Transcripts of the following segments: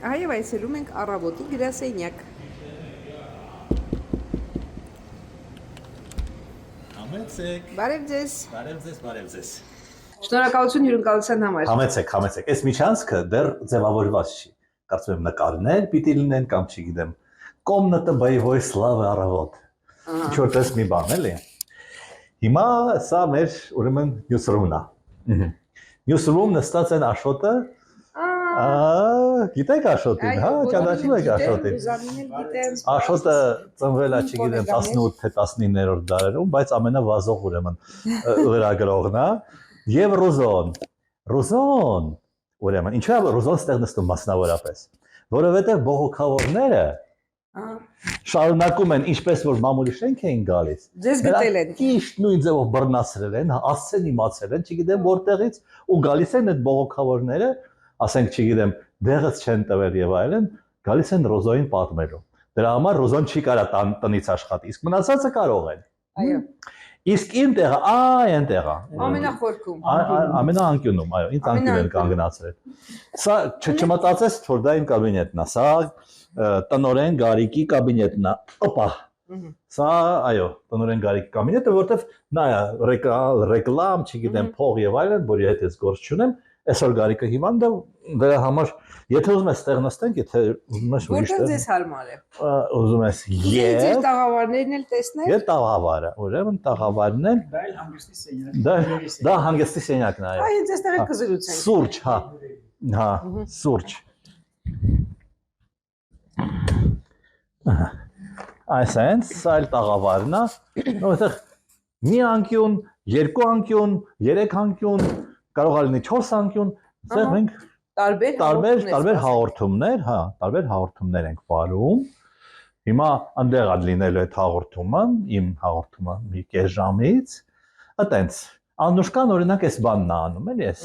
Այո, այցելում ենք առավոտի գրասենյակ։ Համեցեք։ Բարև ձեզ։ Բարև ձեզ։ Շնորհակալություն հյուրընկալության համար։ Համեցեք։ Այս միջանցքը դեռ ձևավորված չի։ Կարծում եմ նկարներ պիտի լինեն կամ չգիտեմ։ Կոմնատը բայվոյ սլավը առավոտ։ Ինչ որպես մի բան էլի։ Հիմա սա մեր ուրեմն newsroom-ն է։ Newsroom նստած են Աշոտը։ Գիտեք Աշոտին, հա, ճանաչում եք Աշոտին։ Աշոտը ծնվել է, չգիտեմ, 18 թե 19-րդ դարերում, բայց ամենավազող ուրեմն լրագրողն է, եւ Ռուզոն, ուրեմն, ինչու է Ռուզոն ստեղ նստում մասնավորապես, որովհետեւ բողոքավորները շարունակում են ինչպես որ մամուլի շենք էին գալիս։ Ձեզ գտել են։ Ճիշտ նույն ձևով բռնացրել են, ասցեն իմացել են, չգիտեմ որտեղից ու գալիս են այդ բողոքավորները, ասենք չգիտեմ, դեղից չեն տվել եւ այլն, գալիս են Ռոզոին պատմելու։ Դրա համար Ռոզոն չի կարա տնից աշխատի, իսկ մնացածը կարող են։ Այո։ Իսկ իմ տեղը, այնտեղ է։ Ամենախորքում։ Ամենաանկյունում, այո, ինձ անկյուն են կանգնացրել։ Սա չմտածես, որ դա իմ կաբինետն է, սա տնորեն Գարիկի կաբինետն է։ Օպա։ Սա, այո, տնորեն Գարիկի կաբինետը, որտեվ նա ռեկլամ, չգիտեմ, փող եւ այլն, որի հետ ես գործ չունեմ, այսօր Գարիկը հիվանդ է, դրա համար, եթե ուզում ես տեղ նստենք, եթե ուզում ես ուրիշ տեղ։ Որտեղ ձեզ հարմար է։ Ուզում ես եւ ձեր տաղավարներն էլ տեսնել։ Եվ տաղավարը, ուրեմն տաղավարն են։ Դա էլ հանգստի սենյակն է։ Դա հանգստի սենյակն է, այո։ Այ հենց այստեղ է կզրուցենք։ Սուրճ, հա։ Հա, սուրճ։ Այսենց, սա էլ տաղավարն է, որտեղ մի անկյուն, երկու անկյուն, երեք անկյուն, կարող է լինի 4 անկյուն, այստեղ մենք տարբեր հաղորդումներ, հա, տարբեր հաղորդումներ ենք վարում։ Հիմա այնտեղ է լինելու այդ հաղորդումը, իմ հաղորդումը մի կես ժամից, այտենց Անուշկան օրինակ այս բանն է անում, էլի, այս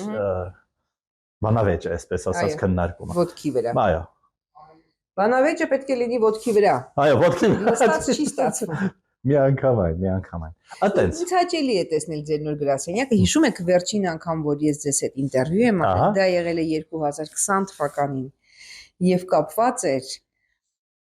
բանավեճը, այսպես ասած քննարկումը։ Ոտքի վրա։ Այո։ Բանավեճը պետք է լինի ոտքի վրա։ Այո, ոտքի վրա։ Նստած չի ստացվում։ Միանգամայն։ Այտենց։ Ինձ հաճելի է տեսնել ձեր նոր գրասենյակը։ Հիշում եք վերջին անգամ, որ ես ձեզ հետ ինտերվյու եմ արել, դա եղել է 2020 թվականին եւ կապված էր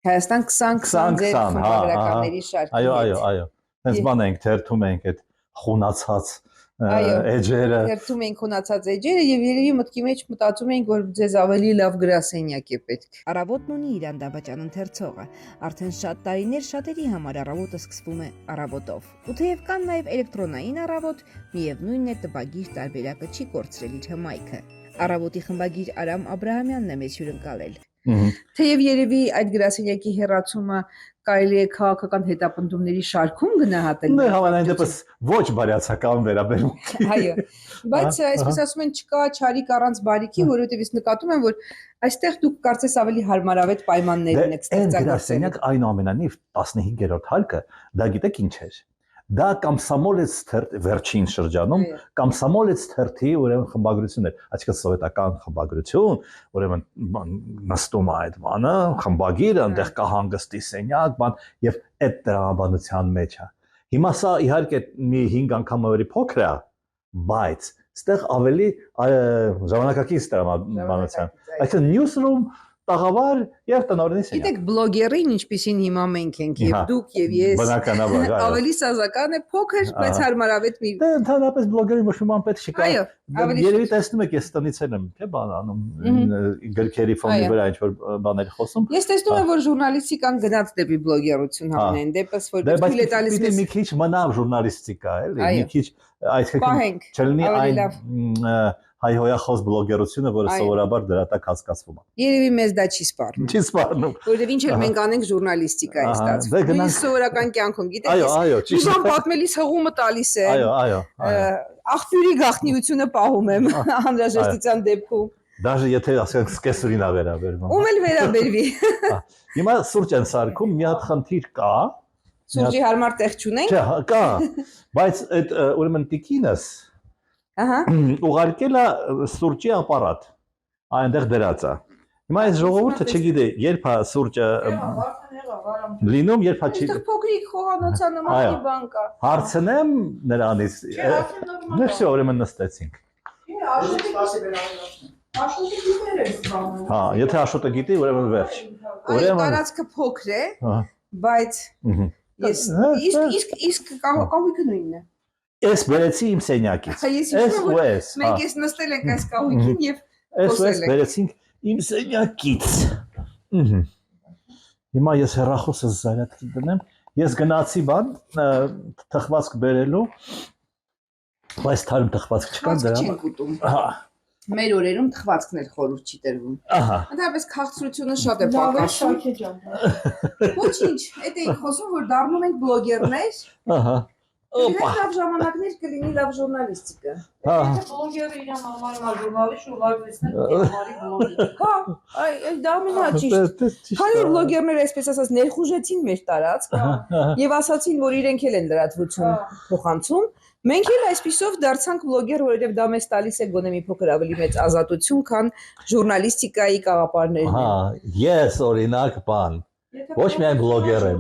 Հայաստան 2020 ձեր խմբագրականների շարքի հետ։ Այո։ Հենց բան ենք թերթում ենք այդ խունացած էջերը։ Թերթում ենք խունացած էջերը եւ երևի մտքի մեջ մտածում ենք, որ ձեզ ավելի լավ գրասենյակ է պետք։ Առավոտն ունի իր անդաբաճան ընթերցողը։ Արդեն շատ տարիներ շատերի համար առավոտը սկսվում է առավոտով։ Ու թեև կան նաև էլեկտրոնային առավոտ, միևնույնն է տպագիր տարբերակը չի կորցրել իր հմայքը։ Առավոտի խմբագիր Արամ Աբրահամյանն է մեզ հյուրընկալել։ Թեև երևի այդ գրասենյակի հեռացումը կարելի է քաղաքական հետապնդումների շարքում գնահատել։ Դե հավանային դեպս ոչ բարյացակամ վերաբերմունքի։ Այո, բայց այսպես ասում են չկա չարիք առանց բարիքի, որովհետև ես նկատում եմ, որ այստեղ դուք կարծես ավելի հարմարավետ պայմաններն եք ստեղծագործել։ Գրասենյակ այնուամենայնիվ 15-րդ հարկը, դա գիտեք ինչ էր։ Դա Կամսամոլեց թերթ վերջին շրջանում Կամսամոլեց թերթի ուրեմն խմբագրությունն էր, այսինքն սովետական խմբագրություն, ուրեմն նստում է այդ բանը, խմբագիրը, այնտեղ կա հանգստի սենյակ, բան եւ այդ տրամաբանության մեջ է։ Հիմա սա իհարկե մի 5 անգամ ավելի փոքր է, բայց այստեղ ավելի ժամանակակից տրամաբանության։ Այսինքն newsroom տաղավար եւ տնօրենի սենյակ։ Գիտեք, բլոգերին, ինչպեսին հիմա մենք ենք եւ դուք եւ ես, բնականաբար, այո։ Ավելի սազական է, փոքր, բայց հարմարավետ մի։ Դե ընդհանրապես բլոգերին ոչ մի բան պետք չկա։ Այո, ավելի երևի տեսնում եք, ես տնից եմ, թե բան անում, գրքերի ֆոնի վրա ինչ որ բաներ խոսում։ Ես տեսնում եմ, որ ժուրնալիստիկան գնաց դեպի բլոգերություն համենայն դեպս, որ թույլ է տալիս մեզ մի քիչ մնա ժուրնալիստիկա, էլի, մի քիչ Պահենք, չլինի այն հայհոյախոս բլոգերությունը, որը սովորաբար դրա տակ հասկացվում է։ Երևի մեզ դա չի սպառնում։ Չի սպառնում։ Որովհետև ինչ էլ մենք անենք ժուրնալիստիկա է ստացվում։ Այս սովորական կյանքում, գիտեք, ես բան պատմելիս հղումը տալիս է։ Այո։ Աղբյուրի գաղտնիությունը պահում եմ անհրաժեշտության դեպքում։ Դաժե եթե ասենք սկեսուրին է վերաբերվում։ Ում էլ վերաբերվի։ Հիմա սուրճ են սարքում, մի հատ խնդիր կա։ Սուրճի հարմար տեղ չունենք։ Չէ, կա, բայց այդ ուրեմն տիկինս ուղարկել է սուրճի ապարատ, այնտեղ դրած է։ Հիմա այս ժողովուրդը չգիտի, երբ է սուրճը լինում, երբ է չի։ Այստեղ փոքրիկ խոհանոցանման մի բան կա։ Հարցնեմ նրանից։ Նշի ուրեմն նստեցինք։ Աշոտը գիտեր է սպանում։ Հա, եթե Աշոտը գիտի, ուրեմն վերջ։ Այո, տարածքը փոքր է, բայց իսկ կահույքը նույնն է։ Ես բերեցի իմ սենյակից։ Ես ու ես։ Մենք ես նստել ենք այս կահույքին եւ ես բերեցինք իմ սենյակից։ Հիմա ես հեռախոսը զարյատքի դնեմ։ Ես գնացի բան թխվածք բերելու, բայց թարմ թխվածք չկա դրա։ Չենք ուտում։ Հա։ Մեր օրերում թխվածքն էլ խորուրդ չի տրվում։ Ահա։ Ընդհանրապես քաղցրությունը շատ է պակասում։ Ոչինչ, այդ էինք խոսում, որ դառնում ենք բլոգերներ։ Ահա։ Օպա։ Լավ ժամանակներ կլինի լավ ժուրնալիստիկա։ Հա։ Բլոգերը իրան համարում ժուրնալիստ ու լայվիստներ համարի բլոգեր։ Հա, այ դա ամենաճիշտ։ Քանի որ բլոգերները այսպես ասած ներխուժեցին մեր տարածք եւ ասացին, որ իրենք էլ են լրատվություն փոխանցում, մենք էլ այսպիսով դարձանք բլոգեր, որովհետեւ դա մեզ տալիս է գոնե մի փոքր ավելի մեծ ազատություն, քան ժուրնալիստիկայի կաղապարներն են։ Հա, ես օրինակ բան ոչ միայն բլոգեր եմ։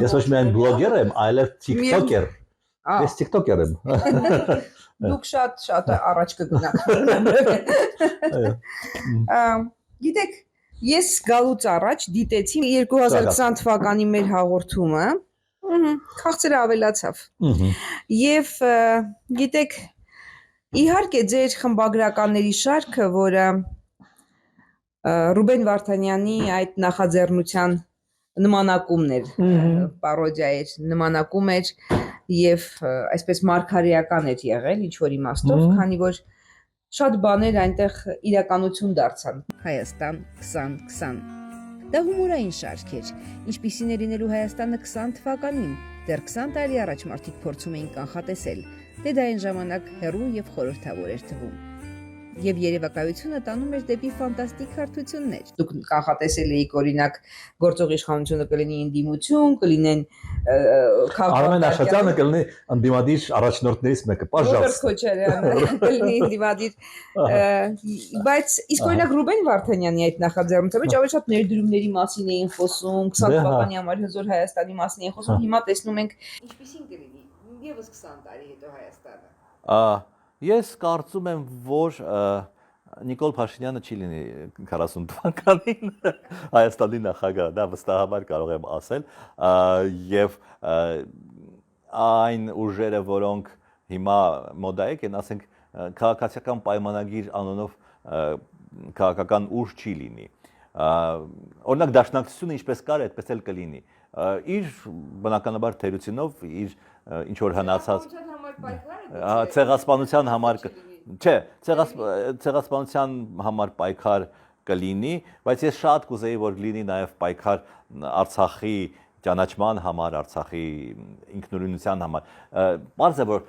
Ես ոչ միայն բլոգեր եմ, այլև TikToker։ Ես TikToker եմ։ Դուք շատ առաջ կգնաք։ Գիտեք, ես գալուց առաջ դիտեցի 2020 թվականի մեր հաղորդումը, քաղցրը ավելացավ։ Եվ գիտեք, իհարկե ձեր խմբագրականների շարքը, որը Ռուբեն Վարդանյանի այդ նախաձեռնության նմանակումն էր, պարոդիա էր, նմանակում էր եւ այսպես մարգարեական էր եղել ինչ-որ իմաստով, քանի որ շատ բաներ այնտեղ իրականություն դարձան։ Հայաստան 2020 Դա հումորային շարք էր, ինչպիսին էր լինելու Հայաստանը 20 թվականին, դեռ 20 տարի առաջ մարդիկ փորձում էին կանխատեսել, թե դա այն ժամանակ հեռու եւ խորհրդավոր էր թվում։ Եվ երևակայությունը տանում էր դեպի ֆանտաստիկ հարթություններ։ Դուք կանխատեսել էիք օրինակ գործող իշխանությունը կլինի ընդդիմություն, կլինեն Արմեն Աշոտյանը կլինի ընդդիմադիր առաջնորդներից մեկը, Ռոբերտ Քոչարյանը կլինի ընդդիմադիր, բայց իսկ օրինակ Ռուբեն Վարդանյանի այդ նախաձեռնության մեջ ավելի շատ ներդրումների մասին էին խոսում, 20 թվականի համար հզոր Հայաստանի մասին էին խոսում, հիմա տեսնում ենք ինչպիսին կլինի եւս 20 տարի հետո Հայաստանը։ Ես կարծում եմ, որ Նիկոլ Փաշինյանը չի լինի 40 թվականին Հայաստանի նախագահ, դա վստահաբար կարող եմ ասել, եւ այն ուժերը, որոնք հիմա մոդայիկ են, ասենք քաղաքացիական պայմանագիր անունով քաղաքական ուժ չի լինի։ Օրինակ դաշնակցությունը ինչպես կար, այդպես էլ կլինի։ Իր բնականաբար թերությունով, իր ինչ որ հնացած ցեղասպանության համար չէ, ցեղասպանության համար պայքար կլինի, բայց ես շատ կուզեի, որ լինի նաև պայքար Արցախի ճանաչման համար, Արցախի ինքնուրույնության համար։ Պարզ է, որ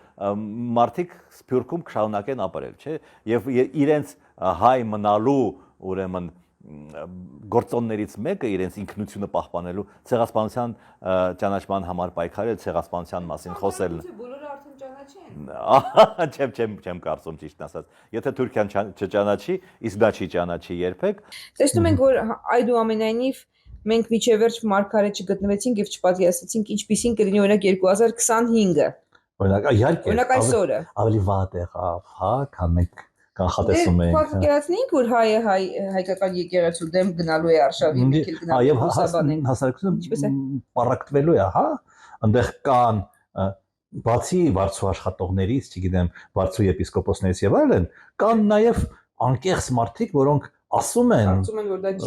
մարդիկ Սփյուռքում կշարունակեն ապրել, չէ, եւ իրենց հայ մնալու ուրեմն գործոններից մեկը իրենց ինքնությունը պահպանելու ցեղասպանության ճանաչման համար պայքարել, ցեղասպանության մասին խոսելն է։ Բոլորը արդեն ճանաչեն։ Չեմ կարծում ճիշտն ասած։ Եթե Թուրքիան չճանաչի, իսկ դա չի ճանաչի երբեք։ Տեսնում ենք, որ այդուամենայնիվ մենք միջևերջ մարգարե չգտնվեցինք եւ չպատկերացրեցինք ինչպիսին կլինի օրինակ 2025-ը։ Օրինակ, իհարկե։ Օրինակ այսօրը։ Ավելի վատ եղավ, հա, քան մենք կանխատեսում ենք։ Պատկերացնենք, որ հայկական եկեղեցու դեմ գնալու է արշավի մեկ էլ գնալու հուսաբանենք։ Հասարակությունը պարակտվելու է, հա, այնտեղ կան բացի վարձու աշխատողներից, չգիտեմ, վարձու եպիսկոպոսներից եւ այլն, կան նաեւ անկեղծ մարդիկ, որոնք ասում են,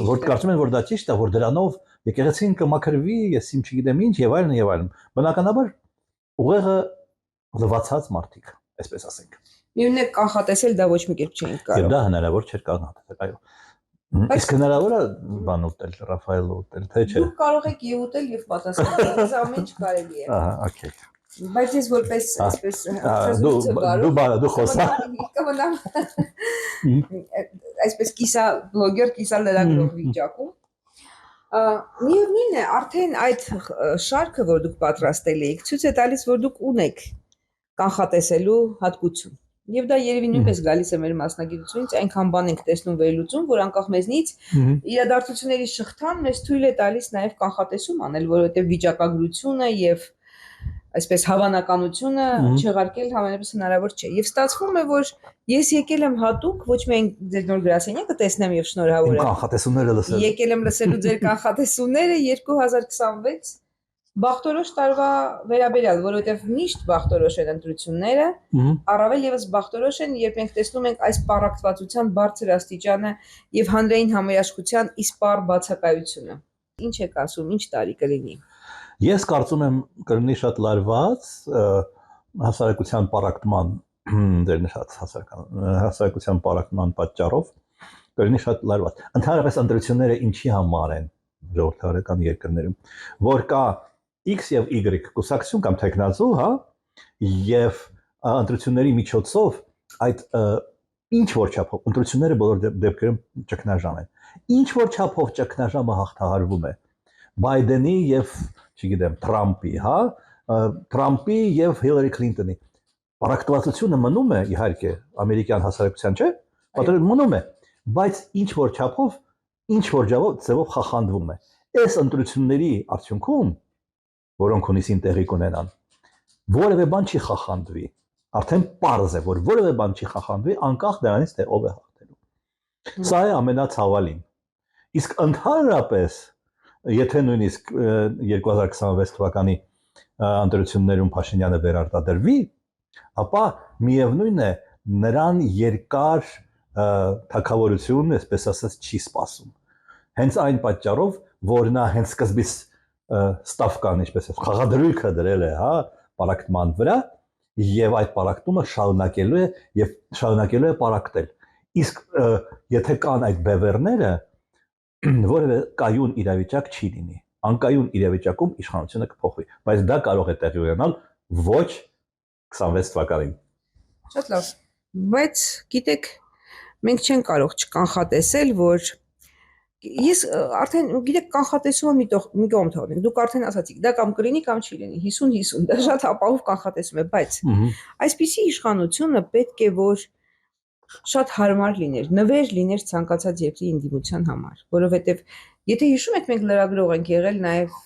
որ կարծում են, որ դա ճիշտ է, որ դրանով եկեղեցին կմաքրվի, ես իմ չգիտեմ ինչ եւ այլն եւ այլն։ Բնականաբար ուղեղը լվացած մարդիկ, այսպես ասենք։ Միևնույն է կանխատեսել դա ոչ մի կերպ չէին կարող։ Եվ դա հնարավոր չէր կանխատեսել, այո։ Իսկ հնարավոր է բան ուտել, Ռաֆայել ուտել, թե չէ։ Դուք կարող եք եւ ուտել եւ պատասխանել, դա ամեն ինչ կարելի է։ Ահա, օքեյ։ Բայց ես որպես այսպես դու խոսա։ Կմնամ այսպես կիսա բլոգեր, կիսա լրագրող վիճակում։ Միևնույն է, արդեն այդ շարքը, որ դուք պատրաստել եք, ցույց է տալիս, որ դուք ունեք կանխատեսելու հատկություն։ Եվ դա երևի նույնպես գալիս է մեր մասնագիտությունից, այնքան բան ենք տեսնում վերլուծում, որ անկախ մեզնից իրադարձությունների շղթան մեզ թույլ է տալիս նաև կանխատեսում անել, որովհետև վիճակագրությունը եւ այսպես հավանականությունը չեղարկել համենայնպես հնարավոր չէ։ Եվ ստացվում է, որ ես եկել եմ հատուկ ոչ միայն ձեր նոր գրասենյակը տեսնեմ եւ շնորհավոր եմ։ Կանխատեսումները լսել։ Եկել եմ լսելու ձեր կանխատեսումները 2026 բախտորոշ տարվա վերաբերյալ, որովհետեւ միշտ բախտորոշ են ընտրությունները, առավել եւս բախտորոշ են, երբ մենք տեսնում ենք այս պարակտվածության բարձր աստիճանը եւ հանրային համերաշխության իսպառ բացակայությունը։ Ինչ եք ասում, ինչ տարի կլինի։ Ես կարծում եմ կլինի շատ լարված հասարակության պարակտման դեր նշած հասարակության պարակտման պատճառով կլինի շատ լարված։ Ընդհանրապես ընտրությունները ինչի համար են ժողովրդական երկրներում, որ կա X եւ Y կուսակցություն կամ տեխնազու, հա, եւ ընտրությունների միջոցով այդ ինչ որ չափով ընտրությունները բոլոր դեպքերում ճգնաժամ են։ Ինչ որ չափով ճգնաժամը հաղթահարվում է Բայդենի եւ, չգիտեմ, Թրամփի, հա, Թրամփի եւ Հիլարի Քլինտոնի պարակտվածությունը մնում է իհարկե ամերիկյան հասարակության, չէ՞, պատերազմը մնում է, բայց ինչ որ չափով, ինչ որ ձևով խախանդվում է։ Այս ընտրությունների արդյունքում, որոնք հունիսին տեղի կունենան, որևէ բան չի խախանդվի։ Արդեն պարզ է, որ որևէ բան չի խախանդվի, անկախ դրանից թե ով է հաղթելու։ Սա է ամենացավալին։ Իսկ ընդհանրապես, եթե նույնիսկ 2026 թվականի ընտրություններում Փաշինյանը վերարտադրվի, ապա միևնույն է նրան երկար թագավորություն, այսպես ասած, չի սպասում։ Հենց այն պատճառով, որ նա հենց սկզբից ստավկան, ինչպես է, խաղադրույքը դրել է, հա, պարակտման վրա, եւ այդ պարակտումը շարունակելու է եւ շարունակելու է պարակտել։ Իսկ եթե կան այդ բևեռները, որևէ կայուն իրավիճակ չի լինի։ Անկայուն իրավիճակում իշխանությունը կփոխվի, բայց դա կարող է տեղի ունենալ ոչ 26 թվականին։ Շատ լավ, բայց գիտեք, մենք չենք կարող չկանխատեսել, որ ես արդեն գիտեք կանխատեսումը մի կողմ թողնենք։ Դուք արդեն ասացիք, դա կամ կլինի կամ չի լինի, 50-50, դա շատ ապահով կանխատեսում է, բայց այսպիսի իշխանությունը պետք է որ շատ հարմար լիներ, նվեր լիներ ցանկացած երկրի ինդիմության համար, որովհետև եթե հիշում եք, մենք լրագրող ենք եղել, նաև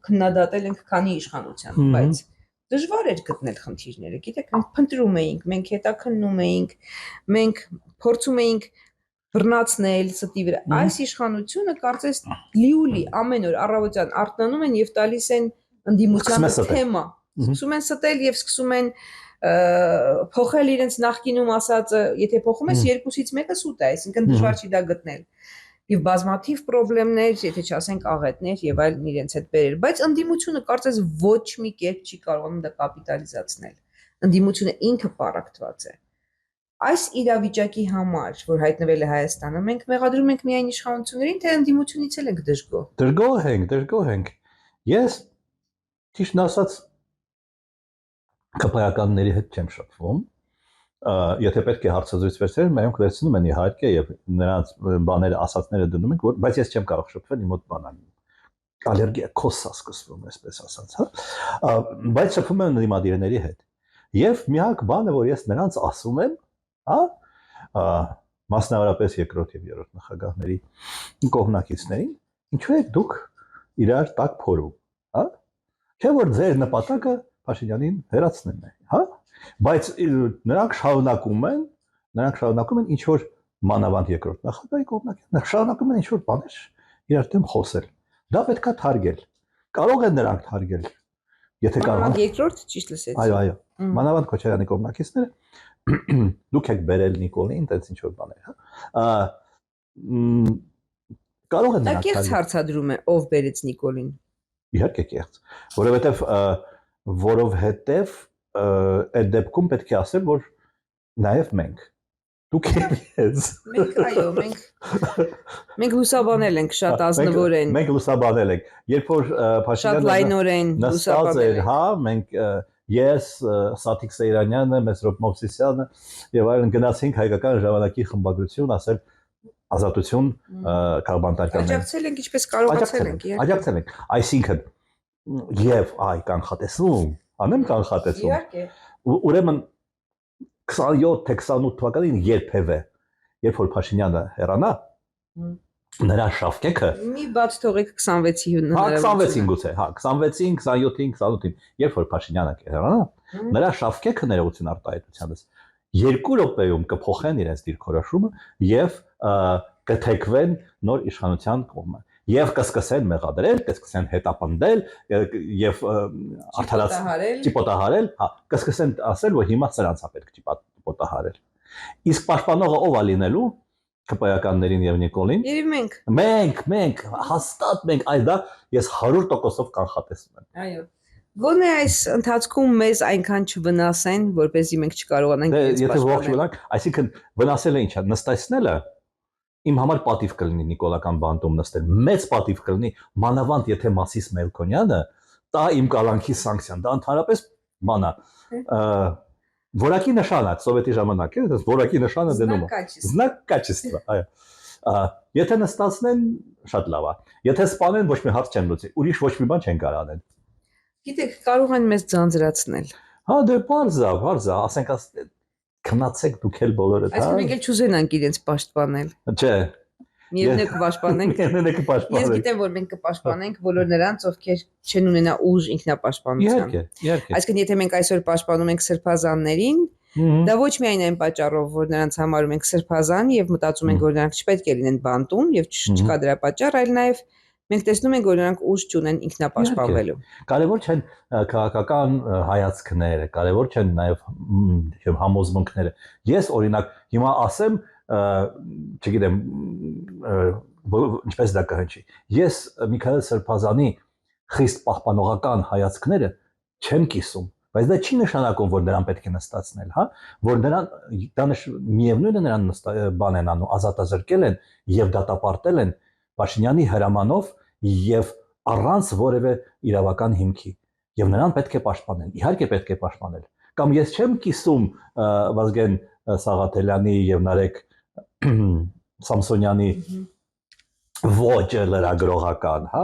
քննադատել ենք քանի իշխանության, բայց դժվար էր գտնել խնդիրները, գիտեք, մենք փնտրում էինք, մենք հետաքննում էինք, մենք փորձում էինք բռնացնել ստի վրա։ Այս իշխանությունը կարծես լիուլի ամեն օր առավոտյան արթնանում են եւ տալիս են ընդդիմության թեմա, սկսում են ստել եւ սկսում են փոխել իրենց նախկինում ասածը, եթե փոխում ես երկուսից մեկը սուտ է, այսինքն դժվար չի դա գտնել։ Եվ բազմաթիվ խնդիրներ, եթե չասենք աղետներ եւ այլն իրենց հետ բերել, բայց ընդդիմությունը կարծես ոչ մի կերպ չի կարողանում դա կապիտալիզացնել։ Ընդդիմությունը ինքը պարակտված է։ Այս իրավիճակի համար, որ հայտնվել է Հայաստանը, մենք մեղադրում ենք միայն իշխանություններին, թե ընդդիմությունից էլ ենք դժգոհ։ Դժգոհ ենք։ Ես ճիշտն ասած կապայականների հետ չեմ շփվում։ Եթե պետք է հարցազրույց վերցնել, մենք վերցնում են իհարկե եւ նրանց բաները, ասածները դնում ենք, բայց ես չեմ կարող շփվել իմ մոտ բանան։ Ալերգիա կոսա սկսվում, այսպես ասած, հա։ Բայց շփվում եմ դիմադիրների հետ։ Եվ միակ բանը, որ ես նրանց ասում եմ, հա, մասնավորապես երկրորդ եւ երրորդ նախագահների կողմնակիցներին, ինչու եք դուք իրար տակ փորում, հա։ Չէ՞ որ ձեր նպատակը Փաշինյանին հերացնելն է, հա։ Բայց նրանք շարունակում են ինչ որ մանավանդ երկրորդ նախագահի կողմնակիցները շարունակում են ինչ որ բաներ իրար դեմ խոսել։ Դա պետքա թարգել։ Կարող են նրանք թարգել, եթե կարող են։ Երկրորդ ճիշտ լսեցի։ Այո։ Մանավանդ Քոչարյանի կողմնակիցները դուք եք բերել Նիկոլին, այդպես ինչ որ բաներ, հա։ Կարող են նրանք։ Դա կեղծ հարցադրում է, ով բերեց Նիկոլին։ Իհարկե կեղծ, որովհետև այդ դեպքում պետք է ասել, որ նաև մենք դուք եք ես։ Մենք այո, մենք լուսաբանել ենք շատ ազնվորեն։ Մենք լուսաբանել ենք։ Երբ որ Փաշինյանը շատ լայնորեն լուսաբանել էր, հա, մենք ես, Սաթիկ Սեյրանյանը, Մեսրոպ Մովսիսյանը եւ այլն գնացինք հայկական ժամանակի խմբագրություն, ասել ազատություն Ղարաբաղ-Տարքանին։ Աջակցել ենք ինչպես կարողացել ենք, աջակցել ենք, այսինքն եւ այ կանխատեսում, անեմ կանխատեսում։ Իհարկե։ Ուրեմն 27 թե 28 թվականին երբևէ, երբ որ Փաշինյանը հեռանա, նրա շավկեքը Մի բաց թողեք 26-ի հա 26-ին գուցե, հա 26-ին, 27-ին, 28-ին, երբ որ Փաշինյանը կհեռանա, նրա շավկեքը ներողություն արտահայտությանս 2 րոպեում կփոխեն իրենց դիրքորոշումը եւ կթեքվեն նոր իշխանության կողմը եւ կսկսեն մեղադրել, կսկսեն հետապնդել եւ արդարացնել, ճիպոտահարել, հա, կսկսեն ասել, որ հիմա սրանց է պետք ճիպոտահարել։ Իսկ պաշտպանողը ով է լինելու ԿՊ-ականներին եւ Նիկոլին։ Երբ Մենք հաստատ մենք այ դա ես 100%-ով կանխատեսում եմ։ Այո։ Գոնե այս ընթացքում մեզ այնքան չվնասեն, որպեսզի մենք չկարողանանք Եթե ողջ մնանք, այսինքն վնասելը ինչա, նստեցնելը իմ համար պատիվ կլինի Նիկոլական բանտում նստել։ Մեծ պատիվ կլինի, մանավանդ եթե Մասիս Մելքոնյանը տա իմ կալանքի սանկցիան, դա ընդհանրապես բանա որակի նշան է սովետի ժամանակ է, որակի նշանը դնում է։ Знак качества, այո։ Եթե նստացնեն, շատ լավ է։ Եթե սպանեն, ոչ մի հարց չեն լուծի, ուրիշ ոչ մի բան չեն կարող անել։ Գիտեք, կարող են մեզ ձանձրացնել։ Հա դե բարձա, ասենք քնացեք դուք էլ բոլորը, հա։ Այսինքն մենք էլ չուզենանք իրենց պաշտպանել։ Չէ։ Միևնույն է կպաշտպանենք։ Միևնույն է կպաշտպանենք։ Ես գիտեմ, որ մենք կպաշտպանենք բոլոր նրանց, ովքեր չեն ունենա ուժ ինքնապաշտպանության։ Իհարկե։ Այսինքն եթե մենք այսօր պաշտպանում ենք սրբազաններին, դա ոչ միայն այն պատճառով, որ նրանց համարում ենք սրբազան եւ մտածում ենք, որ նրանք չպետք է լինեն բանտում եւ չկա դրա պատճառ, այլ նաեւ մենք տեսնում ենք, որ նրանք ուժ չունեն ինքնապաշտպանվելու։ Կարևոր չեն քաղաքական հայացքները, կարևոր չեն նաեւ համոզմունքները։ Ես օրինակ հիմա ասեմ, չգիտեմ, ինչպես դա կհնչի։ Ես Միքայել Սրբազանի խիստ պահպանողական հայացքները չեմ կիսում, բայց դա չի նշանակում, որ նրան պետք է նստացնել, հա, որ նրան դա միևնույն է նրան բան են անում, ազատազրկել են եւ դատապարտել են Փաշինյանի հրամանով եւ առանց որևէ իրավական հիմքի եւ նրան պետք է պաշտպանել։ Իհարկե պետք է պաշտպանել։ Կամ ես չեմ կիսում Վազգեն Սաղաթելյանի եւ Նարեկ Սամսոնյանի ոճը լրագրողական, հա,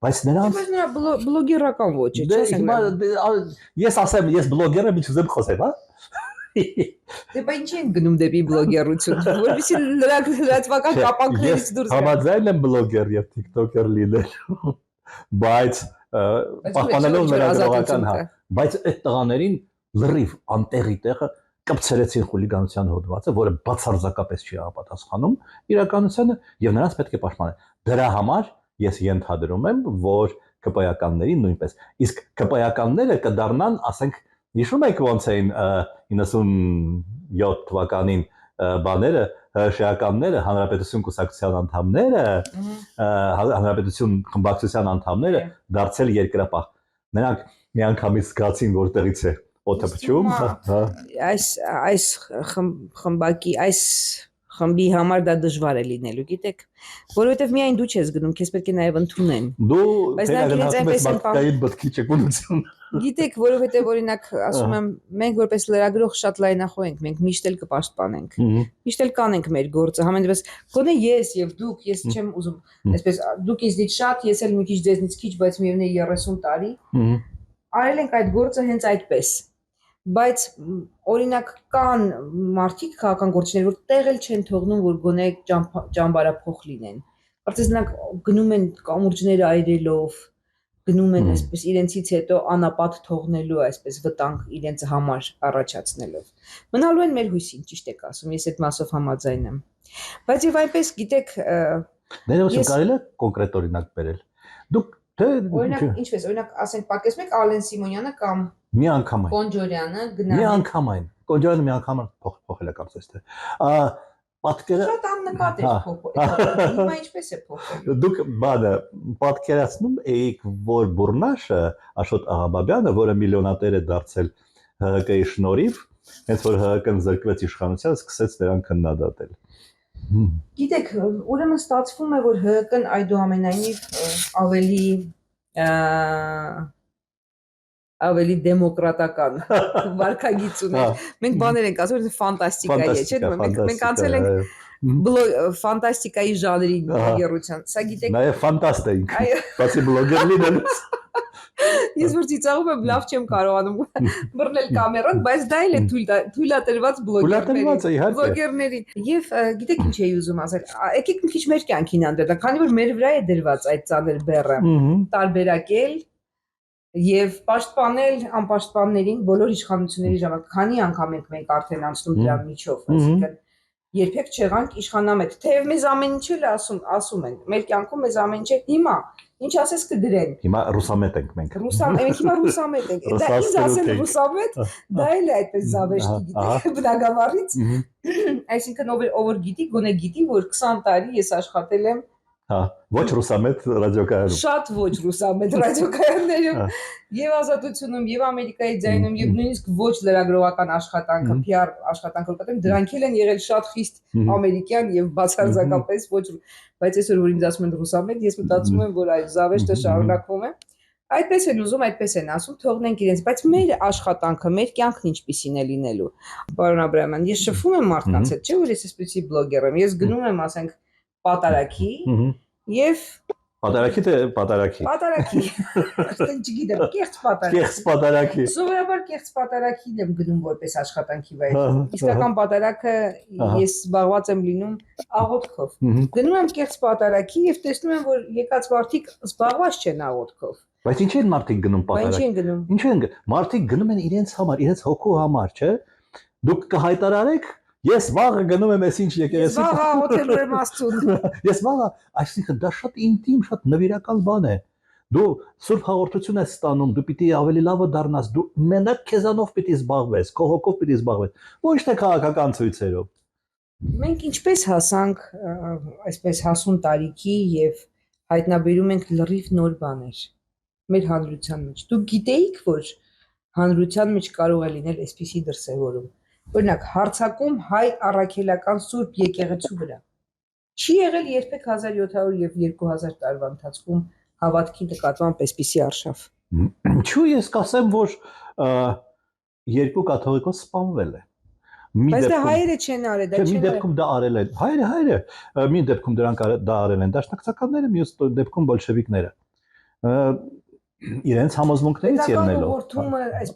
բայց նրանց Բայց նրա բլոգերական ոճը, դե չէ՞։ հիմա ես ասեմ, ես բլոգեր եմ, ինչ ուզեմ խոսեմ, հա։ Դե բայց ինչ են գնում դեպի բլոգերություն, որովհետեւ լրատվական կապանքներից դուրս գան։ Համաձայն եմ բլոգեր եւ TikToker լինել, բայց պահպանելով լրագրողական, հա, բայց այդ տղաներին լրիվ անտեղի տեղը կպցրեցին խուլիգանության հոդվածը, որը բացարձակապես չի համապատասխանում իրականությանը եւ նրանց պետք է պաշտպանել։ Դրա համար ես ենթադրում եմ, որ ԿՊ-ականներին նույնպես։ Իսկ ԿՊ-ականները կդառնան, ասենք, հիշում եք ոնց էին 97 թվականին բաները, շեականները, հանրապետություն կուսակցության անդամները, հանրապետություն խմբակցության անդամները դարձել երկրապահ։ Նրանք միանգամից զգացին, որտեղից է օդը փչում, հա։ Այս խմբակի այս խմբի համար դա դժվար է լինելու, գիտեք, որովհետև միայն դու չես գնում, քեզ պետք է նաև ընդունեն։ Դու բայց նրանք իրենց այնպես են մարդկային բದುկի ճկունություն։ Գիտեք, որովհետև օրինակ ասում եմ, մենք որպես լրագրող շատ լայնախոհ ենք, մենք միշտ էլ կպաշտպանենք։ Միշտ էլ կանենք մեր գործը, համենայնիվ գոնե ես եւ դուք, ես չեմ ուզում, այսպես դուք ինձնից շատ, ես էլ մի քիչ ձեզնից քիչ, բայց միևնույն է 30 տարի արել ենք այդ գործը հենց այդպես։ Բայց օրինակ կան մարդիկ քաղաքական գործիչներ, որ տեղել չեն թողնում, որ գոնե ճամբարափոխ լինեն։ Արդյոք նրանք գնում են կամուրջները այրելով, գնում են այսպես իրենցից հետո անապատ թողնելու, այսպես վտանգ իրենց համար առաջացնելով։ Մնալու են մեր հույսին, ճիշտ եք ասում, ես այդ մասով համաձայն եմ։ Բայց եւ այնպես գիտեք, ներողություն, կարելի է կոնկրետ օրինակ բերել։ Դուք օրինակ, ինչպես, օրինակ, ասենք, պատկերացնում եք Ալեն Սիմոնյանը կամ մի անգամ այն Կոնջորյանը գնալ։ Մի անգամ այն։ Կոնջորյանը մի անգամ փոխել է կարծես թե։ Պատկերը շատ աննկատ է փոխել։ Հիմա ինչպես է փոխել։ Դուք բանը պատկերացնում եք, որ Բուրնաշը Աշոտ Աղաբաբյանը, որը միլիոնատեր է դարձել ՀՀԿ-ի շնորհիվ, հենց որ ՀՀԿ-ն զրկվեց իշխանության, սկսեց նրան քննադատել։ Գիտեք, ուրեմն ստացվում է, որ ՀՀԿ-ն այդուամենայնիվ ավելի դեմոկրատական վարքագիծ ունի։ Մենք բաներ ենք ասում, որ ֆանտաստիկա է, չէ՞։ Մենք անցել ենք ֆանտաստիկայի ժանրի բլոգերության։ Սա գիտեք։ Նաև ֆանտաստ ենք։ Բացի բլոգեր լինելուց։ Ես որ ծիծաղում եմ, լավ չեմ կարողանում բռնել կամերան, բայց դա էլ է թույլատրված բլոգերներին։ Եվ գիտեք ինչ էի ուզում ասել, եկեք մի քիչ մեր կյանքին անդրադառնանք, քանի որ մեր վրա է դրված այդ ծանր բեռը, տարբերակել եւ պաշտպանել անպաշտպաններին բոլոր իշխանությունների ժամանակ, քանի անգամ մենք արդեն անցնում դրան միջով, այսինքն երբեք չեղանք իշխանամետ, թեև մեզ ամեն ինչ էլ ասում են, մեր կյանքում մեզ ամեն ինչ է հիմա ինչ ասես կդրեն։ Հիմա ռուսամետ ենք մենք։ Մենք հիմա ռուսամետ ենք։ Դա ինձ ասել ռուսամետ, դա էլ է այդպես զավեշտի գիտեք բնագավառից։ Այսինքն ով որ գիտի, գոնե գիտի, որ 20 տարի ես աշխատել եմ ոչ ռուսամետ ռադիոկայանում։ Շատ ոչ ռուսամետ ռադիոկայաններում եւ Ազատությունում եւ Ամերիկայի ձայնում եւ նույնիսկ ոչ լրագրողական աշխատանքը, PR աշխատանքը կտեմ, դրանք էլ են եղել շատ խիստ ամերիկյան եւ բացարձակապես ոչ, բայց այսօր որ ինձ ասում են ռուսամետ, ես մտածում եմ, որ այդ զավեշտը շարունակվում է։ Այդպես են ուզում, այդպես են ասում, թողնենք իրենց, բայց մեր աշխատանքը, մեր կյանքն ինչպիսին է լինելու։ Պարոն Աբրահամյան, ես շփվում եմ մարդկանց հետ, չէ՞ որ ես այսպեսի բլոգեր եմ, ես գնում եմ, ասենք, պատարակի եւ Պատարակի թե պատարակի։ Պատարակի։ Այստեղ չգիտեմ, կեղծ պատարակի։ Կեղծ պատարակի։ Սովորաբար կեղծ պատարակին եմ գնում որպես աշխատանքի վայր։ Իսկական պատարակը ես զբաղված եմ լինում աղոթքով։ Գնում եմ կեղծ պատարակի եւ տեսնում եմ, որ եկած մարդիկ զբաղված չեն աղոթքով։ Բայց ինչ են մարդիկ գնում պատարակի։ Ինչ են մարդիկ գնում են իրենց համար, իրենց հոգու համար, չէ՞։ Դուք կհայտարարեք Ես վաղը գնում եմ այսինչ եկեղեցի։ Ես վաղը հոթելու եմ Աստծուն։ Ես վաղը, այսինքն դա շատ ինտիմ, շատ նվիրական բան է։ Դու սուրբ հաղորդություն ես ստանում, դու պիտի ավելի լավը դառնաս, դու մենակ քեզանով պիտի զբաղվես, քո հոգով պիտի զբաղվես, ոչ թե քաղաքական ցույցերով։ Մենք ինչպես հասանք այսպես հասուն տարիքի եւ հայտնաբերում ենք լրիվ նոր բաներ մեր հանրության մեջ։ Դու գիտեիք, որ հանրության մեջ կարող է լինել այսպիսի դրսևորում։ Օրինակ, հարցակում հայ առաքելական Սուրբ եկեղեցու վրա։ Չի եղել երբեք 1700 եւ 2000 տարվա ընթացքում հավատքի նկատմամբ այսպիսի արշավ։ Ինչու ես կասեմ, որ երկու կաթողիկոս սպանվել է։ Բայց դա հայերը չեն արել, դա չեն արել։ Մի դեպքում դա արել են։ Հայերը, մի դեպքում դրանք դա արել են դաշնակցականները, մյուս դեպքում բոլշևիկները։ Իրենց համոզմունքներից ելնելով։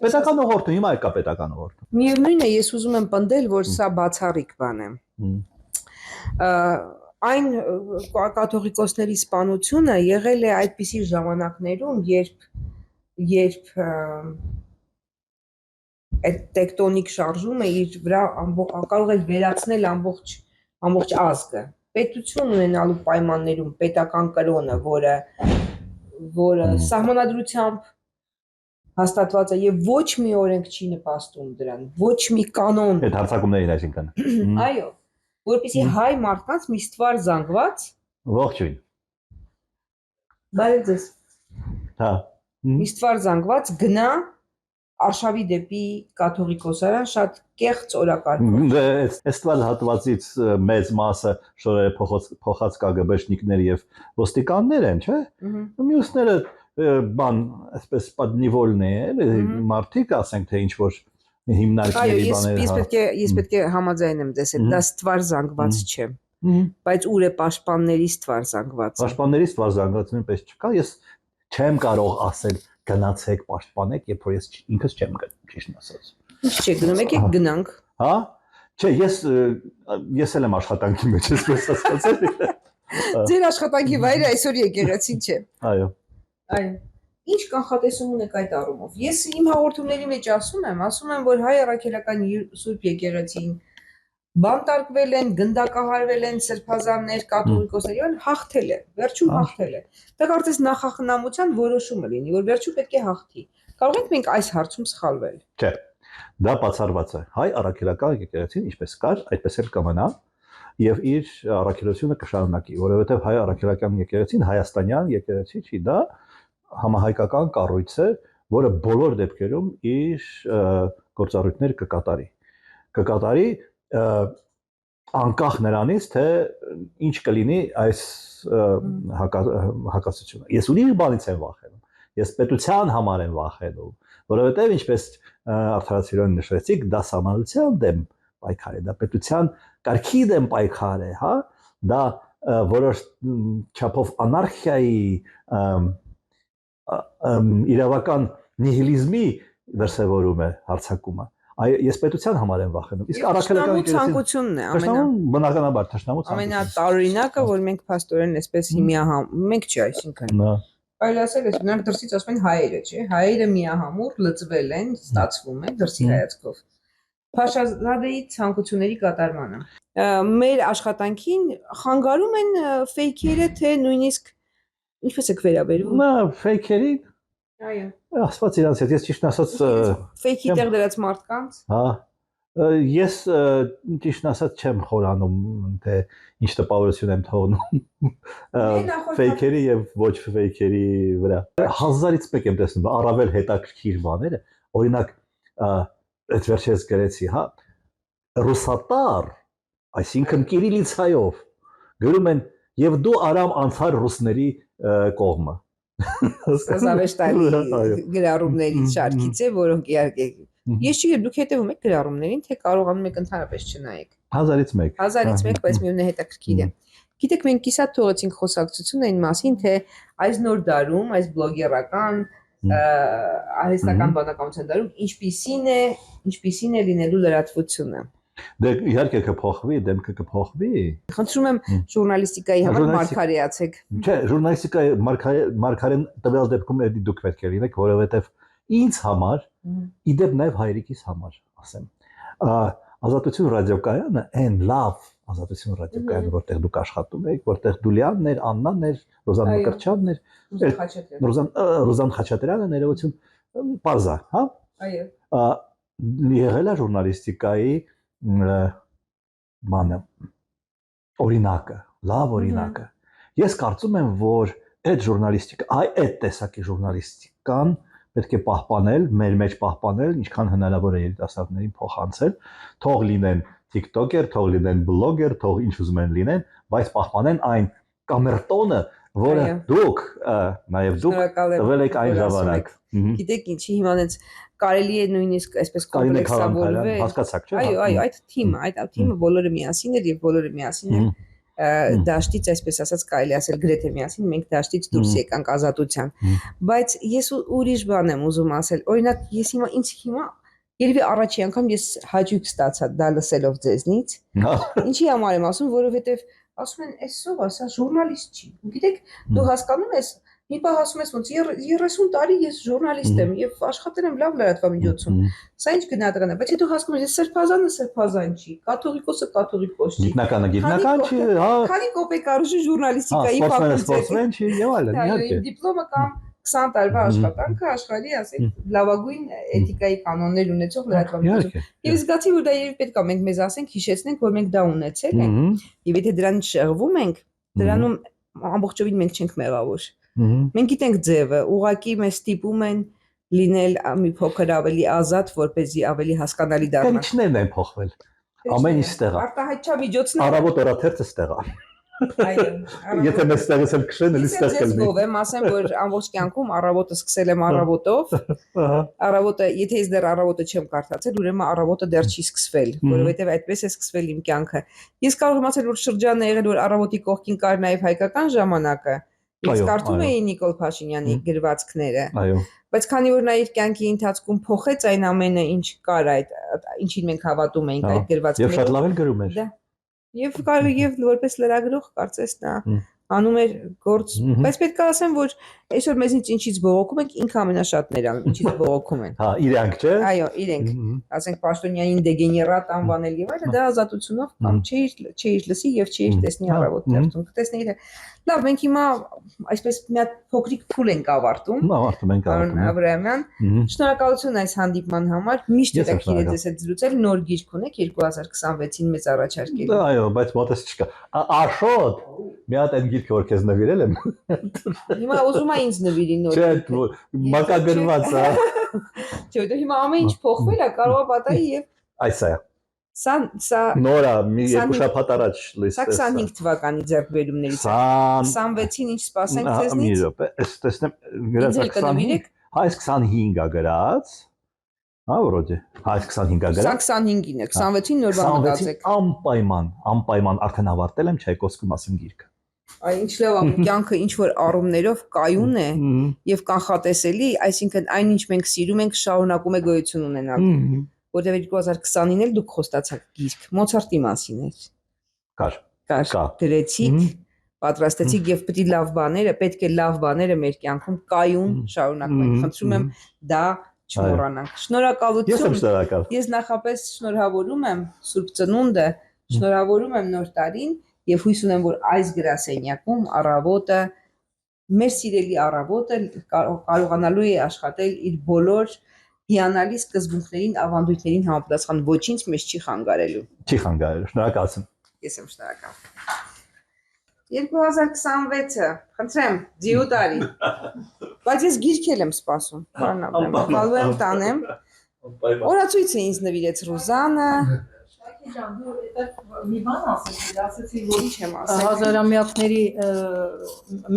Պետական ուղղորդում, հիմա եկա պետական ուղղորդում։ Միևնույն է, ես ուզում եմ պնդել, որ սա բացառիկ բան է։ Այն կաթողիկոսների սպանությունը եղել է այդպիսի ժամանակներում, երբ այդ տեկտոնիկ շարժումը իր վրա կարող է վերացնել ամբողջ ազգը։ Պետություն ունենալու պայմաններում պետական կրոնը, որը սահմանադրությամբ հաստատված է եւ ոչ մի օրենք չի նպաստում դրան, ոչ մի կանոն։ Այդ հարցակումներին այսինքն։ Այո, որպեսզի հայ մարդկանց մի ստվար զանգված ողջույն։ Բարև ձեզ։ Հա։ Մի ստվար զանգված գնա արշավի դեպի կաթողիկոսարան շատ կեղծ օրակարգով։ Այստեղ հատվածից մեծ մասը շորերը փոխած կգբշնիկներ եւ ոստիկաններ են, չէ՞։ Մյուսները բան, այսպես պատնիվոլն է, մարդիկ ասենք թե ինչ որ հիմնարկների բաներ։ Ես պետք է համաձայնեմ դեսել, դա ստվար զանգված չէ։ Բայց ուր է պաշտպանների ստվար զանգված։ Պաշտպանների ստվար զանգված նույնպես չկա, ես չեմ կարող ասել գնացեք պաշտպանեք, երբ որ ես ինքս չեմ գնում, ճիշտն ասած։ Ինչ չէ գնում, եկեք գնանք։ Հա? Չէ, ես էլ եմ աշխատանքի մեջ, այսպես ասած։ Ձեր աշխատանքի վայրը այսօր եկեղեցին չէ։ Այո։ Այո։ Ինչ կանխատեսում ունեք այդ առումով։ Ես իմ հաղորդումների մեջ ասում եմ, որ հայ առաքելական Սուրբ եկեղեցին բանտարկվել են, գնդակահարվել են սրբազաններ, կաթողիկոսներ, եւ հաղթել է, վերջում հաղթել է։ Դա կարծես նախախնամության որոշումը լինի, որ վերջում պետք է հաղթի։ Կարող ենք մենք այս հարցում սխալվել։ Չէ։ Դա բացառված է։ Հայ առաքելական եկեղեցին ինչպես կար, այդպես էլ կմնա եւ իր առաքելությունը կշարունակի, որովհետեւ հայ առաքելական եկեղեցին հայաստանյան եկեղեցի չի, դա համահայկական կառույց է, որը բոլոր դեպքերում իր գործառույթները կկատարի անկախ նրանից թե ինչ կլինի այս հակասությունը։ Ես ուրիշ բանից եմ վախենում։ Ես պետության համար եմ վախենում, որովհետև ինչպես արդարացիորեն նշեցիք, դա սահմանության դեմ պայքար է, դա պետության կարգի դեմ պայքար է, հա? Դա որոշ չափով անարխիայի իրավական նիհիլիզմի դրսևորում է հարցակումը։ Ես պետության համար եմ վախենում։ Իսկ առաքելական ցանկությունն է բնականաբար թշնամու ցանկությունն։ ամենատարօրինակը, որ մենք փաստորեն այսպես մենք չի, այսինքն այլ ասել ես, նրանք դրսից ասում են հայերը, չէ՞, հայերը միահամուռ լծվել են, ստացվում է դրսի հայացքով։ Փաշազադեի ցանկությունների կատարմանը։ Մեր աշխատանքին խանգարում են ֆեյքերը, թե նույնիսկ ինչպես է վերաբերվում։ Նա ֆեյքերին Այո։ Ասված իրանց հետ, ես ճիշտ ասած ֆեյքի տեղ դրած մարդկանց։ Հա, ես ճիշտ ասած չեմ խորանում, թե ինչ տպավորություն եմ թողնում ֆեյքերի եւ ոչ ֆեյքերի վրա։ 1000-ից մեկ եմ տեսնում առավել հետաքրքիր բաները, օրինակ այդ վերջերս գրեցի, հա, ռուսատար, այսինքն կիրիլիցայով գրում են եւ դու արամ անցար ռուսների կողմը։ Զավեշտալի գրառումների շարքից է, որոնք իհարկե ես չգիտեմ, դուք հետևում եք գրառումներին, թե կարողանում եք ընդհանրապես չնայեք։ 1000-ից մեկ։ 1000-ից մեկ, բայց միևնույն է հետաքրքիր է։ Գիտեք, մենք կիսատ թողեցինք խոսակցությունը այն մասին, թե այս նոր դարում, այս բլոգերական, արհեստական բանականության դարում ինչպիսին է լինելու լրատվությունը։ Դե իհարկե կփոխվի, դեմքը կփոխվի։ Խնդրում եմ ժուրնալիստիկայի համար մարգարեացեք։ Չէ, ժուրնալիստիկայի մարգարեն տվյալ դեպքում էդի դուք պետք է լինեք, որովհետև ինձ համար, իդեպ նաև հայրիկիս համար, ասեմ։ Ազատություն ռադիոկայանը այն լավ Ազատություն ռադիոկայանը, որտեղ դուք աշխատում եք, որտեղ Դուլյանն էր, Աննան էր, Ռոզան Մկրտչյանն էր, Ռոզան Խաչատրյանը, ներողություն, պարզա, հա։ Այո։ Եղել է ժուրնալիստիկայի բանը օրինակը, լավ օրինակը։ Ես կարծում եմ, որ այդ ժուրնալիստիկա, այդ տեսակի ժուրնալիստիկան պետք է պահպանել, մեր մեջ պահպանել, ինչքան հնարավոր է երիտասարդներին փոխանցել, թող լինեն TikToker, թող լինեն blogger, թող ինչ ուզում են լինեն, բայց պահպանեն այն կամերտոնը, որը դուք, նաև դուք տվել եք այն ժամանակ։ Գիտեք ինչի հիմա այնց կարելի է նույնիսկ այսպես կոմպլեքսավորվել։ Հասկացաք, չէ՞։ Այո, այդ թիմը բոլորը միասին էր եւ բոլորը միասին էր դաշտից այսպես ասած կարելի ասել գրեթե միասին մենք դաշտից դուրս եկանք ազատության։ Բայց ես ուրիշ բան եմ ուզում ասել։ Օրինակ ես հիմա երևի առաջի անգամ ես հաճույք ստացա դա լսելով ձեզնից։ Ինչի համար եմ ասում, որովհետեւ ասում են այսով ասա ժուրնալիստ չի։ Գիտեք, դու հասկանում ես, մի բան ասում ես ոնց 30 տարի ես ժուրնալիստ եմ եւ աշխատել եմ լավ լրատվամիջոցում։ Սա ինչ գնահատական է, բայց դու հասկանում ես սրբազանը սրբազան չի, կաթողիկոսը կաթողիկոս չի։ Գիտնականը գիտնական չի, հա։ Քանի կոպեկ արժի ժուրնալիստիկայի ֆակուլտետի սպորտսմեն չի եւ այլն, իհարկե։ Դիպլոմը կամ 20 տարվա աշխատանքը աշխարհի, ասենք, լավագույն էթիկայի կանոններ ունեցող լրատվամիջոցում։ Եվ զգացի, որ դա երբ պետք է մենք մեզ ասենք, հիշեցնենք, որ մենք դա ունեցել ենք։ Եվ եթե դրանից շեղվում ենք, դրանում ամբողջովին մենք չենք մեղավոր։ Մենք գիտենք ձևը, ուղղակի մեզ ստիպում են լինել մի փոքր ավելի ազատ, որպեսզի ավելի հասկանալի դառնա։ Ինչներն են փոխվել։ Ամեն ինչ ստեղ է։ Արտահայտչա միջոցները։ Առավոտ օրաթերթը ստեղ է։ Այո։ Եթե մեզ ստեղից եմ քշեն, էլի ստեղ կլինի։ Ես ով եմ, ասեմ, որ ամբողջ կյանքում առավոտը սկսել եմ առավոտով։ Առավոտը, եթե ես դեռ առավոտը չեմ կարդացել, ուրեմն առավոտը դեռ չի սկսվել, որովհետև այդպես է սկսվել իմ կյանքը։ Ես կարող եմ ասել, որ շրջանն է եղել, որ առավոտի կողքին կար նաև հայկական ժամանակը։ Ես կարդում էի Նիկոլ Փաշինյանի գրվածքները։ Այո։ Բայց քանի որ նա իր կյանքի ընթացքում փոխեց այն ամենը, ինչ կար այդ, ինչին մենք հավատում էինք այդ գրվածքները։ Եվ շատ լավ էլ գրում էր։ Եվ կարելի որպես լրագրող կարծես նա անում էր գործ, բայց պետք է ասեմ, որ այսօր մեզնից ինչից բողոքում ենք, ինքը ամենաշատն էր անում, ինչից բողոքում են։ Հա, իրանք չէ։ Այո, իրենք, ասենք Պաշտոնյանին դեգեներատ անվանել եւ այլն, դա ազատությունով կամ չէիր լսի եւ չէիր տեսնի առավոտ դերտում։ Տեսնեի թե լավ, մենք հիմա այսպես մի հատ փոքրիկ փուլ ենք ավարտում։ Ավարտում ենք Պարոն Աբրահամյան, շնորհակալություն այս հանդիպման համար։ Միշտ հետաքրքիր է ձեզ հետ զրուցել, նոր գիրք ունեք 2026-ին մեզ առաջարկել։ Այո, բայց մոտես չկա։ Աշոտ, մի հատ այն գիրքը որ քեզ նվիրել եմ։ Հիմա ուզում ա ինձ նվիրի նոր։ Չէ, մակագրված է։ Չէ, դու հիմա ամեն ինչ փոխվել է, կարող է պատահի եւ Այս է։ Սա նորա մի երկու շաբաթ առաջ լույս տեսա։ Սա 25 թվականի ձեռքբերումներից է։ 26-ին ինչ սպասենք ձեզնից։ Մի րոպե, այս տեսնեմ գրած 25։ Հա, այս 25-ա գրած։ Հա, որոդե։ Հա, այս 25-ա գրած։ Սա 25-ին է, 26-ին նոր բան մտածեք։ Անպայման արդեն ավարտել եմ Չայկովսկի մասին գիրքը։ Այ ինչ լավ է, կյանքը ինչ որ առումներով կայուն է եւ կանխատեսելի, այսինքն այնինչ մենք սիրում ենք շարունակում է գոյություն ունենալ։ Որտեւ 2020-ին էլ դուք խոստացաք գիրք Մոցարտի մասին էր։ Կար։ Դրեցիք, պատրաստեցիք եւ պետք է լավ բաները մեր կյանքում կայուն շարունակվեն։ Խնդրում եմ դա չմոռանանք։ Շնորհակալություն։ Ես եմ շնորհակալ։ Ես նախապես շնորհավորում եմ Սուրբ Ծնունդը, շնորհավորում եմ Նոր տարին եւ հույս ունեմ, որ այս գրասենյակում առավոտը մեր սիրելի առավոտը կարողանալու է աշխատել իր բոլոր հիանալի սկզբունքներին, ավանդույթներին համապատասխան, ոչինչ մեզ չի խանգարելու։ Չի խանգարելու։ Շնորհակալություն։ Ես եմ շնորհակալ։ 2026-ը, խնդրեմ, ձիու տարի։ Բայց ես գիրք եմ սպասում, բանալու եմ տանեմ։ Օրացույցը ինձ նվիրեց Ռուզանը։ Մի բան ասեցի, որ Ինչ եմ ասել։ հազարամյակների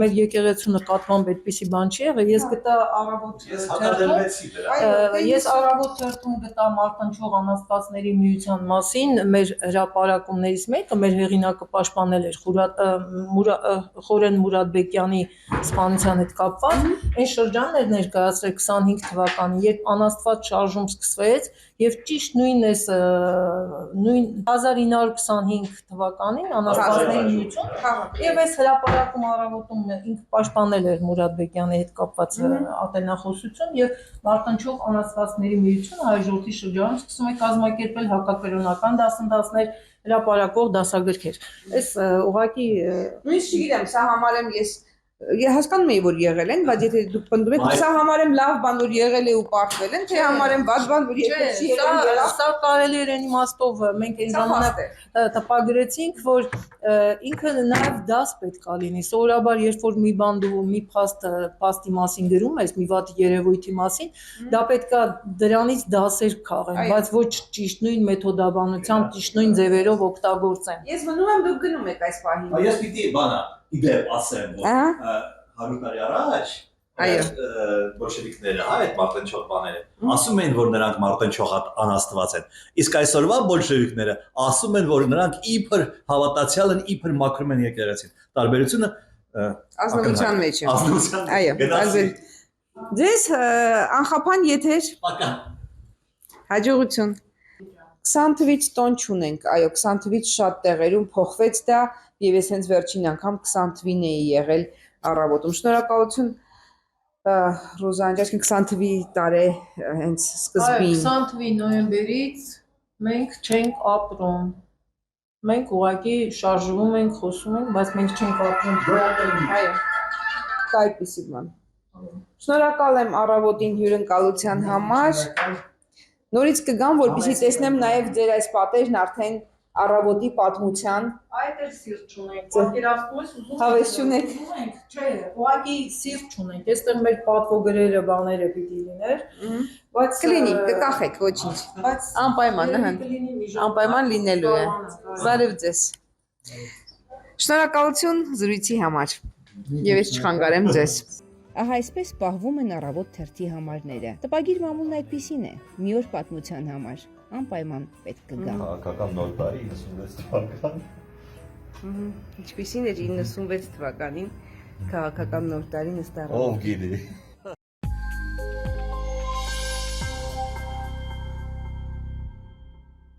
մեր եկեղեցու նկատմամբ այդպիսի բան չի եղել։ Ես գտա առավոտ ես առավոտ թերթում գտա մարտնչող անաստվածների միության մասին, մեր հրապարակումներից մեկը մեր հեղինակը պաշտպանել էր Խորեն Մուրադբեկյանի սպանության հետ կապված, այն շրջանն էր ներկայացրել 25 թվականին, երբ անաստված շարժում սկսվեց եւ ճիշտ նույն 1925 թվականին անաստվածների միություն եւ այս հրապարակում առավոտում ինքը պաշտպանել էր Մուրադբեկյանի հետ կապված ատենախոսություն եւ մարտնչող անաստվածների միությունը հայ ժողովրդի շրջանում սկսում է կազմակերպել հակակրոնական դասընթացներ հրապարակող դասագրքեր։ Այս ուղղակի Նույնիսկ չգիտեմ, սա համարեմ ես հասկանում եմ, որ եղել են, բայց եթե դուք պնդում եք, սա համարեմ լավ բան, որ եղել է ու պարտվել են, թե համարեմ վատ բան, որ եղել է։ Սա կարելի էր այն իմաստով մենք այն ժամանակ տպագրեցինք, որ ինքը նաև դաս պետք է լինի։ Սովորաբար, երբ որ մի բան դու մի փաստի մասին գրում ես, մի վատ երևույթի մասին, դա պետք է դրանից դասեր քաղեն, բայց ոչ ճիշտ նույն մեթոդաբանությամբ, ճիշտ նույն ձևերով օգտագործեն։ Ես մնում եմ դուք գնում եք այս պահին։ Ես պիտի բանա իդեպ ասեմ, որ 100 տարի առաջ բոլշևիկները, այդ մարտնչող բաները, ասում էին, որ նրանք մարտնչող անաստված են։ Իսկ այսօրվա բոլշևիկները ասում են, որ նրանք իբր հավատացյալ են, իբր մաքրում են եկեղեցին։ Տարբերությունը ազնվության մեջ է։ Ազնվության։ Այո, տարբեր։ Ձեզ անխափան եթեր։ Հաջողություն։ 20 թվից տոն չունենք, այո, 20 թվից շատ տեղերում փոխվեց դա, եւ ես հենց վերջին անգամ 20 թվին էի եղել առավոտում։ Շնորհակալություն Ռոզան, այսինքն 20 թվի տարե հենց սկզբին։ 20 թվի նոյեմբերից մենք չենք ապրում։ Մենք ուղղակի շարժվում ենք, խոսում ենք, բայց մենք չենք ապրում։ Այո։ Կա այդպիսի բան։ Շնորհակալ եմ առավոտին հյուրընկալության համար։ Նորից կգամ, որպեսզի տեսնեմ նաև ձեր այս պատերն արդեն առավոտի պատմության։ Այդ էլ սիրտ չունենք, պատկերացնում ես ուզում Հավես չունեք։ Չէ, ուղղակի սիրտ չունենք, այստեղ մեր պատվոգրերը բաները պիտի լիներ, բայց Կլինի, կկախեք, ոչինչ։ Բայց Անպայման, անպայման լինելու է։ Բարև ձեզ։ Շնորհակալություն զրույցի համար։ Եվ ես չխանգարեմ ձեզ։ Ահա այսպես պահվում են առավոտ թերթի համարները։ Տպագիր մամուլն այդպիսին է՝ մի օր պատմության համար։ Անպայման պետք կգա։ Քաղաքական նոր տարի 96 թվական։ Ինչպիսին էր 96 թվականին քաղաքական նոր տարին ըստ առ։ Ով գիտի։